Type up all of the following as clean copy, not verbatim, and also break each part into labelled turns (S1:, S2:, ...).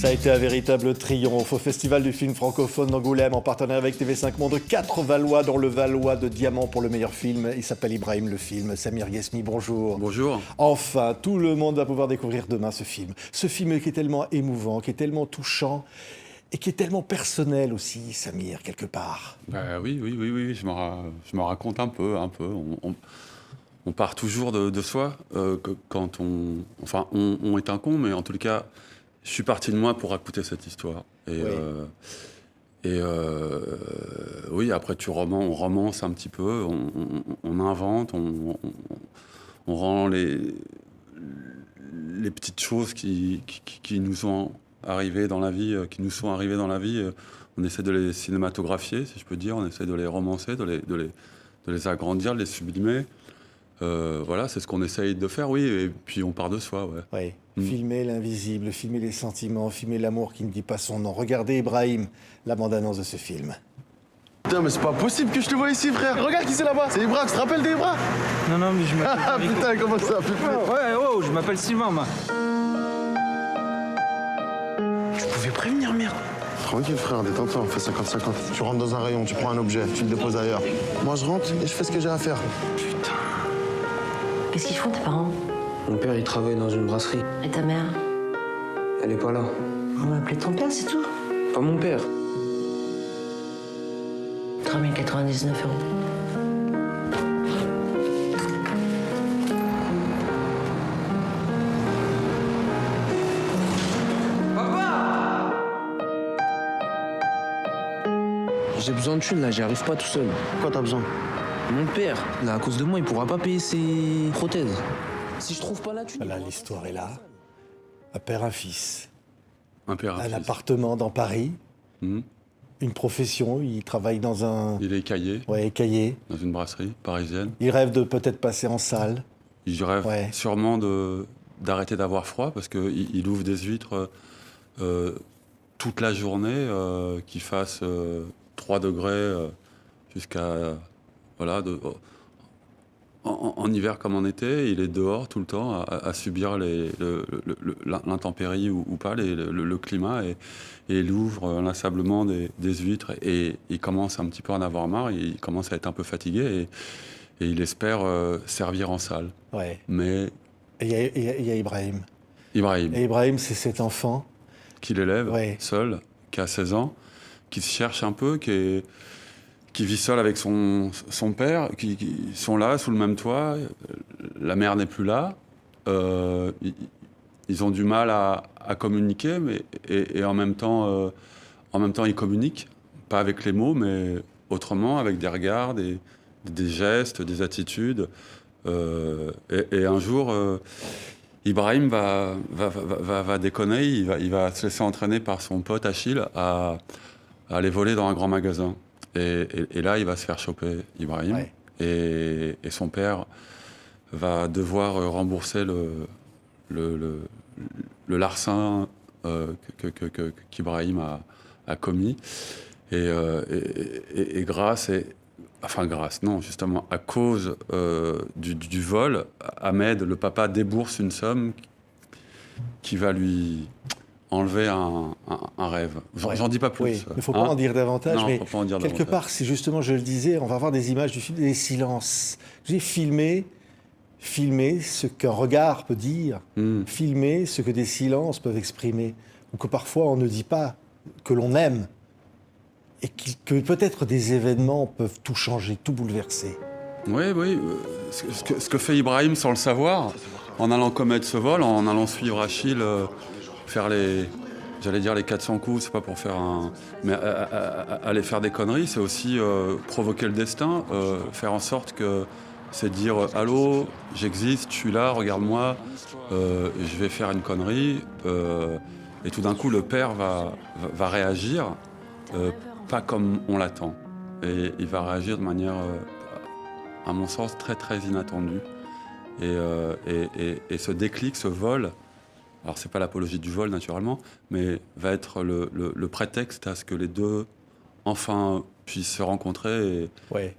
S1: Ça a été un véritable triomphe au Festival du film francophone d'Angoulême en partenariat avec TV5 Monde. 4 Valois dans le Valois de Diamant pour le meilleur film. Il s'appelle Ibrahim le film. Samir Ghesmi, bonjour.
S2: Bonjour.
S1: Enfin, tout le monde va pouvoir découvrir demain ce film. Ce film qui est tellement émouvant, qui est tellement touchant et qui est tellement personnel aussi, Samir, quelque part.
S2: Oui, je me raconte un peu. On part toujours de soi quand on est un con, mais en tout cas, je suis parti de moi pour raconter cette histoire. Oui, après on romance un petit peu, on invente, on rend les petites choses qui nous sont arrivées dans la vie, on essaie de les cinématographier, si je peux dire, on essaie de les romancer, de les agrandir, de les sublimer. Voilà, c'est ce qu'on essaye de faire, oui, et puis on part de soi, ouais.
S1: Oui. Filmer l'invisible, filmer les sentiments, filmer l'amour qui ne dit pas son nom. Regardez Ibrahim, la bande-annonce de ce film.
S3: Putain, mais c'est pas possible que je te vois ici, frère. Regarde qui c'est là-bas. C'est Ibra, tu te rappelles d'Ibra?
S4: Non, mais je m'appelle...
S3: Ah putain, comment ça fait peur.
S4: Ouais, je m'appelle Sylvain, moi. Tu pouvais prévenir, merde.
S3: Tranquille, frère, détends-toi, on fait 50-50. Tu rentres dans un rayon, tu prends un objet, tu le déposes ailleurs. Moi, je rentre et je fais ce que j'ai à faire.
S4: Putain.
S5: Qu'est-ce qu'ils font, tes parents?
S6: Mon père, il travaille dans une brasserie.
S5: Et ta mère?
S6: Elle est pas là.
S5: On va appeler ton père, c'est tout.
S6: Pas mon père.
S5: 3099 €.
S6: J'ai besoin de thunes, là, j'y arrive pas tout seul.
S3: Quoi t'as besoin?
S6: Mon père, là, à cause de moi, il pourra pas payer ses prothèses. Si je trouve pas la thune...
S1: Voilà, l'histoire est là. Un père, un fils.
S2: Un père, un
S1: Un
S2: fils.
S1: appartement dans Paris. Une profession, il travaille dans un...
S2: Il est caillé
S1: cahier.
S2: dans une brasserie parisienne.
S1: Il rêve de peut-être passer en salle.
S2: Il rêve
S1: Ouais.
S2: sûrement d'arrêter d'avoir froid parce qu'il ouvre des huîtres toute la journée, qu'il fasse 3 degrés jusqu'à... Voilà, en hiver comme en été, il est dehors tout le temps à subir l'intempérie ou pas, le climat, et il ouvre inlassablement des huîtres et il commence un petit peu à en avoir marre, il commence à être un peu fatigué et il espère servir en salle.
S1: Ouais.
S2: Mais
S1: Et il y a Ibrahim.
S2: Ibrahim,
S1: Et Ibrahim, c'est cet enfant.
S2: qui l'élève
S1: Ouais.
S2: seul, qui a 16 ans, qui se cherche un peu, qui vit seul avec son père, qui sont là, sous le même toit. La mère n'est plus là. Ils ont du mal à communiquer, et en même temps, ils communiquent. Pas avec les mots, mais autrement, avec des regards, des gestes, des attitudes. Et un jour, Ibrahim va déconner, il va se laisser entraîner par son pote Achille à aller voler dans un grand magasin. Et là, il va se faire choper, Ibrahim.
S1: Ouais.
S2: Et son père va devoir rembourser le larcin qu'Ibrahim a commis. Et justement, à cause du vol, Ahmed, le papa, débourse une somme qui va lui enlever un rêve. J'en dis pas plus.
S1: Oui, il ne faut pas en dire davantage,
S2: Non,
S1: mais
S2: faut pas en dire
S1: quelque
S2: davantage.
S1: part, si justement je le disais, on va voir des images du film, des silences. J'ai filmé ce qu'un regard peut dire, filmer ce que des silences peuvent exprimer, ou que parfois on ne dit pas, que l'on aime, et que peut-être des événements peuvent tout changer, tout bouleverser.
S2: Oui. Ce que fait Ibrahim sans le savoir, en allant commettre ce vol, en allant suivre Achille, faire les 400 coups, c'est pas pour faire mais aller faire des conneries, c'est aussi provoquer le destin, faire en sorte que c'est dire « Allô, j'existe, je suis là, regarde-moi, je vais faire une connerie ». Et tout d'un coup, le père va réagir, pas comme on l'attend. Et il va réagir de manière, à mon sens, très très inattendue. Et ce déclic, ce vol, alors c'est pas l'apologie du vol naturellement, mais va être le prétexte à ce que les deux enfin puissent se rencontrer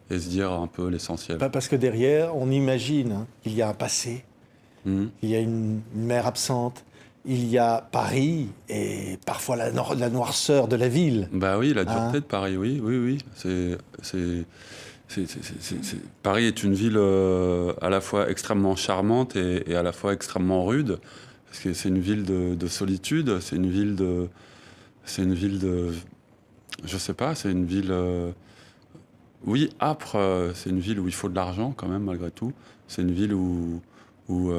S2: et se dire un peu l'essentiel.
S1: Parce que derrière, on imagine qu'il y a un passé, qu'il y a une mère absente, il y a Paris et parfois la noirceur de la ville.
S2: Bah oui, la dureté
S1: Hein.
S2: de Paris, oui, oui, oui. Paris est une ville à la fois extrêmement charmante et à la fois extrêmement rude, parce que c'est une ville de solitude, c'est une ville de, je sais pas, c'est une ville, oui, âpre, c'est une ville où il faut de l'argent quand même malgré tout. C'est une ville où, où,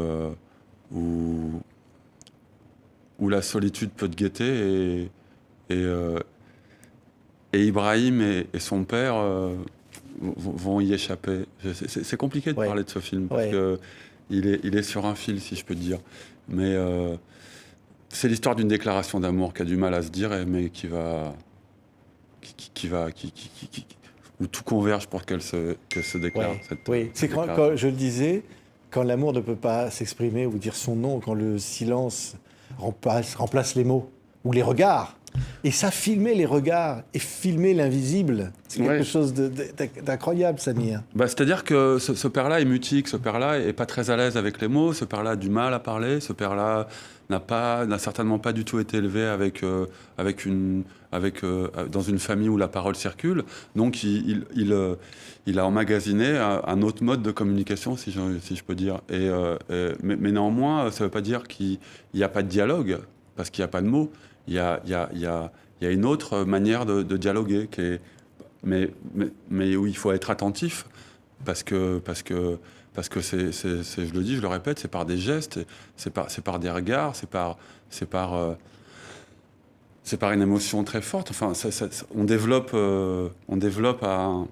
S2: où la solitude peut te guetter et Ibrahim et son père vont y échapper. C'est compliqué de
S1: Ouais.
S2: parler de ce film parce
S1: Ouais.
S2: que il est sur un fil, si je peux te dire. Mais c'est l'histoire d'une déclaration d'amour qui a du mal à se dire, mais où tout converge pour qu'elle se déclare.
S1: Ouais.
S2: cette-
S1: Oui,
S2: cette
S1: c'est
S2: déclaration.
S1: quand je le disais, quand l'amour ne peut pas s'exprimer ou dire son nom, quand le silence remplace les mots ou les regards. Et ça, filmer les regards et filmer l'invisible, c'est quelque
S2: Ouais.
S1: chose d'incroyable, Samir.
S2: Bah, c'est-à-dire que ce père-là est mutique, ce père-là est pas très à l'aise avec les mots, ce père-là a du mal à parler, ce père-là n'a certainement pas du tout été élevé dans une famille où la parole circule. Donc il a emmagasiné un autre mode de communication, si je peux dire. Mais néanmoins, ça ne veut pas dire qu'il n'y a pas de dialogue, parce qu'il n'y a pas de mots. Il y a une autre manière de dialoguer, mais où il faut être attentif, parce que je le dis, je le répète, c'est par des gestes, c'est par des regards, c'est par une émotion très forte. Enfin, on développe un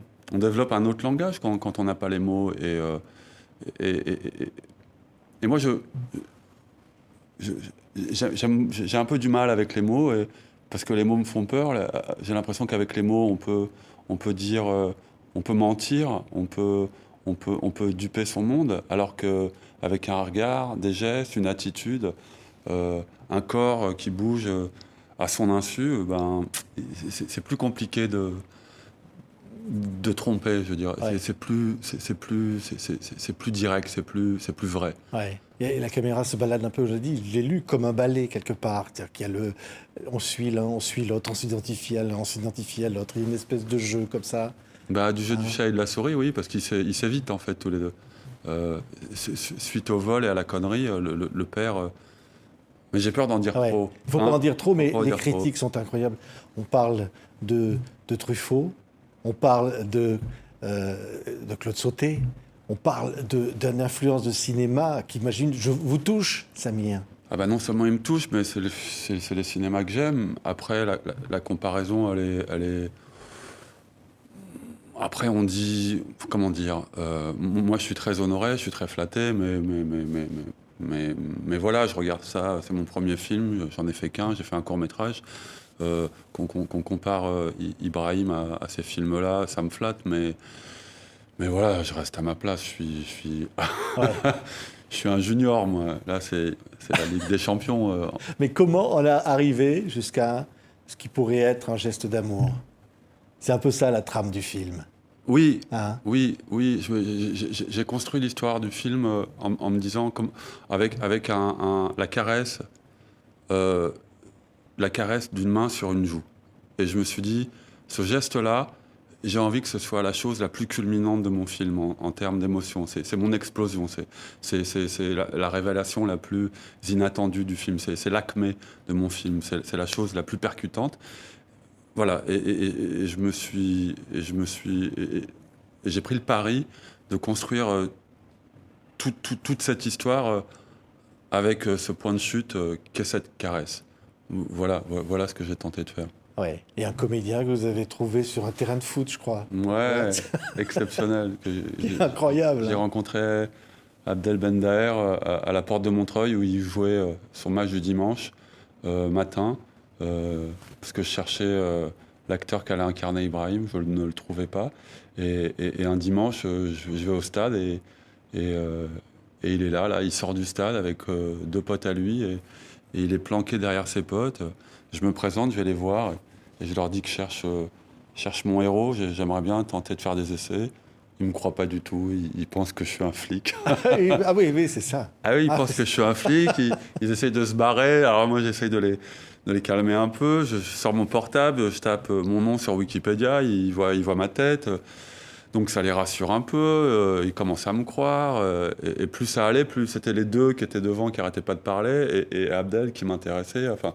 S2: autre langage quand on n'a pas les mots. Et moi, j'ai un peu du mal avec les mots, parce que les mots me font peur. J'ai l'impression qu'avec les mots, on peut dire, on peut mentir, on peut duper son monde, alors qu'avec un regard, des gestes, une attitude, un corps qui bouge à son insu, c'est plus compliqué de tromper, je veux dire.
S1: Ouais.
S2: C'est plus direct, c'est plus vrai.
S1: Ouais. Et la caméra se balade un peu, je l'ai dit, je l'ai lu comme un ballet quelque part. C'est-à-dire qu'il y a on suit l'un, on suit l'autre, on s'identifie à l'un, on s'identifie à l'autre. Il y a une espèce de jeu comme ça.
S2: Bah, du jeu du chat et de la souris, oui, parce qu'ils s'évitent en fait tous les deux. Suite au vol et à la connerie, le père. Mais j'ai peur d'en dire
S1: Ouais.
S2: trop.
S1: Il ne faut
S2: Hein.
S1: pas en dire trop, mais
S2: Faut pas en
S1: les
S2: dire
S1: critiques sont incroyables. On parle de Truffaut, on parle de Claude Sautet, on parle d'une influence de cinéma qui, imagine, vous touche, Samir.
S2: Ah bah non seulement il me touche, mais c'est les cinémas que j'aime. Après, la comparaison, elle est. Après, on dit, comment dire, moi je suis très honoré, je suis très flatté, mais voilà, je regarde ça, c'est mon premier film, j'en ai fait qu'un, j'ai fait un court-métrage. Qu'on compare Ibrahim à ces films-là, ça me flatte, mais voilà, je reste à ma place, je suis
S1: Ouais.
S2: je suis un junior, moi. Là, c'est la Ligue des Champions.
S1: Mais comment on a arrivé jusqu'à ce qui pourrait être un geste d'amour? C'est un peu ça la trame du film.
S2: Oui,
S1: Hein?
S2: oui. J'ai construit l'histoire du film en me disant, avec la caresse d'une main sur une joue. Et je me suis dit, ce geste-là, j'ai envie que ce soit la chose la plus culminante de mon film en termes d'émotion. C'est mon explosion, c'est la révélation la plus inattendue du film. C'est l'acmé de mon film, c'est la chose la plus percutante. Voilà, et j'ai pris le pari de construire toute cette histoire avec ce point de chute qu'est cette caresse. Voilà ce que j'ai tenté de faire.
S1: Ouais. Et un comédien que vous avez trouvé sur un terrain de foot, je crois.
S2: Ouais, exceptionnel.
S1: Incroyable.
S2: J'ai rencontré Abdel Bendaher à la porte de Montreuil où il jouait son match du dimanche matin, parce que je cherchais l'acteur qui allait incarner Ibrahim, je ne le trouvais pas. Et un dimanche, je vais au stade et il est là, il sort du stade avec deux potes à lui et il est planqué derrière ses potes. Je me présente, je vais les voir et je leur dis que je cherche mon héros, j'aimerais bien tenter de faire des essais. il me croit pas du tout. Il pense que je suis un flic.
S1: Ah oui, oui, c'est ça.
S2: Ah oui, ils pensent que je suis un flic. Ils essayent de se barrer. Alors moi, j'essaye de les calmer un peu. Je sors mon portable, je tape mon nom sur Wikipédia. Ils voient ma tête. Donc ça les rassure un peu. Ils commencent à me croire. Et plus ça allait, plus c'était les deux qui étaient devant, qui arrêtaient pas de parler, et Abdel qui m'intéressait. Enfin.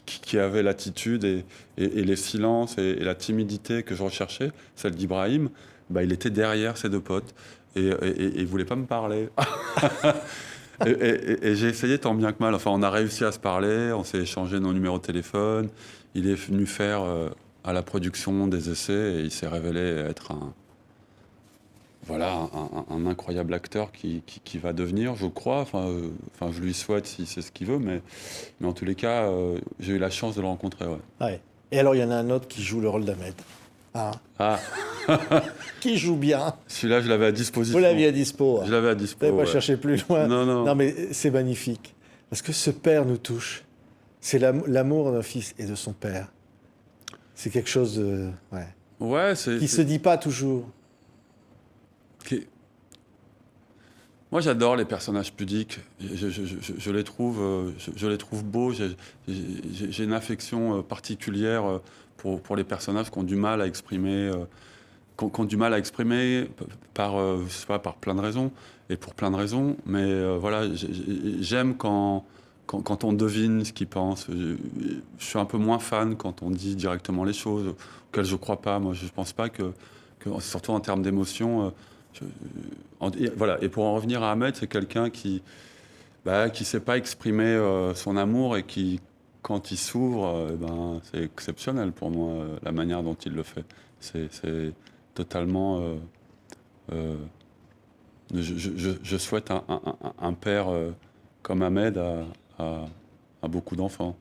S2: Qui avait l'attitude et les silences et la timidité que je recherchais, celle d'Ibrahim, bah, il était derrière ses deux potes et il voulait pas me parler. et j'ai essayé tant bien que mal. Enfin, on a réussi à se parler, on s'est échangé nos numéros de téléphone. Il est venu faire à la production des essais et il s'est révélé être un incroyable acteur qui va devenir, je crois. Enfin, je lui souhaite si c'est ce qu'il veut, mais en tous les cas, j'ai eu la chance de le rencontrer. Ouais.
S1: Ouais. Et alors, il y en a un autre qui joue le rôle d'Ahmed. Ah. Qui joue bien.
S2: Celui-là, je l'avais à disposition.
S1: Vous l'aviez à dispo.
S2: Je l'avais à dispo.
S1: Vous n'avez pas cherché plus loin.
S2: Non.
S1: Mais c'est magnifique. Parce que ce père nous touche. C'est l'amour d'un fils et de son père. C'est quelque chose de... Ouais.
S2: Ouais,
S1: qui se dit pas toujours.
S2: Moi, j'adore les personnages pudiques. Je les trouve beaux. J'ai une affection particulière pour les personnages qui ont du mal à exprimer, par, je sais pas, par plein de raisons et pour plein de raisons. Mais voilà, j'aime quand on devine ce qu'ils pensent. Je suis un peu moins fan quand on dit directement les choses auxquelles je crois pas. Moi, je pense pas que surtout en termes d'émotion. Voilà. Et pour en revenir à Ahmed, c'est quelqu'un qui sait pas exprimer son amour et qui, quand il s'ouvre, c'est exceptionnel pour moi, la manière dont il le fait. C'est totalement... je souhaite un père comme Ahmed à beaucoup d'enfants.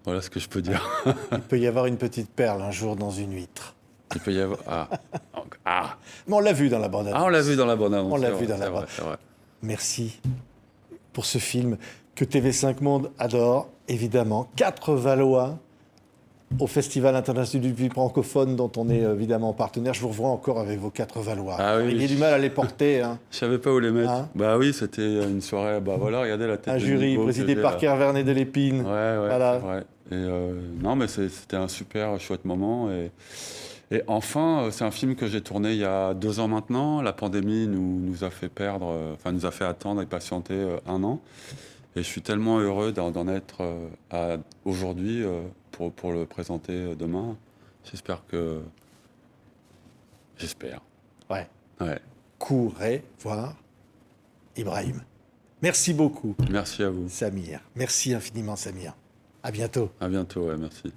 S2: Voilà ce que je peux dire.
S1: Il peut y avoir une petite perle un jour dans une huître.
S2: Il peut y avoir...
S1: Mais on l'a vu dans la bande-annonce.
S2: On l'a vu dans la bande-annonce.
S1: On l'a vu dans la bande-annonce. Merci pour ce film que TV5 Monde adore, évidemment. 4 Valois au Festival international du francophone, dont on est évidemment partenaire. Je vous revois encore avec vos 4 Valois.
S2: Ah oui,
S1: il y a du mal à les porter. Hein.
S2: Je savais pas où les mettre.
S1: Hein,
S2: bah oui, c'était une soirée. Bah voilà, regardez la tête.
S1: un jury présidé par Kervernet de Lépine.
S2: Ouais,
S1: voilà.
S2: C'est vrai. Et non, mais c'était un super chouette moment. Et enfin, c'est un film que j'ai tourné il y a 2 ans maintenant. La pandémie nous a fait nous a fait attendre et patienter 1 an. Et je suis tellement heureux d'en être aujourd'hui pour le présenter demain. J'espère.
S1: Ouais.
S2: Ouais.
S1: Courez voir Ibrahim. Merci beaucoup.
S2: Merci à vous.
S1: Samir. Merci infiniment, Samir. À bientôt.
S2: À bientôt, ouais, merci.